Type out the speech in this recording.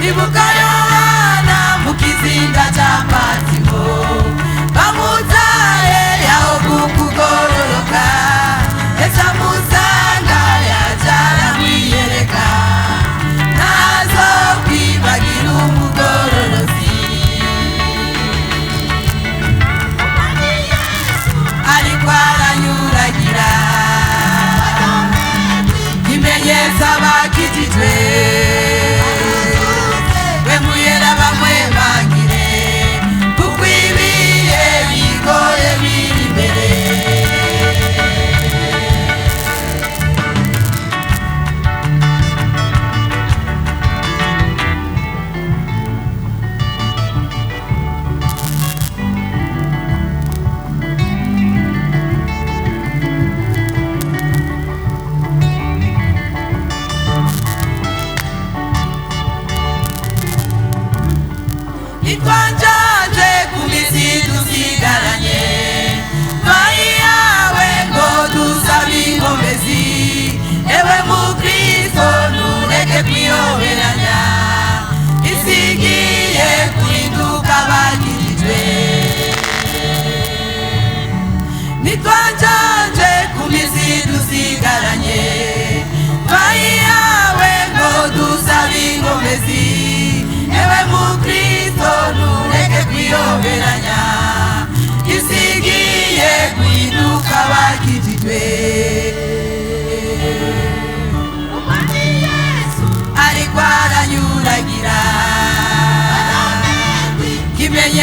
ibuka Yohana mu kizinga cya Patimo bamutaye yaho kukugororoka Yesu amusanga yajara mwiyereka nazo kwibagira umugororozi ariko aranyuragira imenyetso abakijijwe bemuyera bamwe bagire kuko ibihe bigoye biri imbere Itwanjaje kumisi dusigaranye Vai yawe ngo dusabe inkomezi Ewe mu Kristo ntureke kwiyoberanya Isi igiye kuhinduka abakijijwe Nitwanjaje kumisi dusigaranye Vai yawe ngo dusabe inkomezi Ewe mu Kristo ntureke kwiyoberanya Isi igiye guhinduka abakijijwe Umwami Yesu ariko aranyuragira kimenye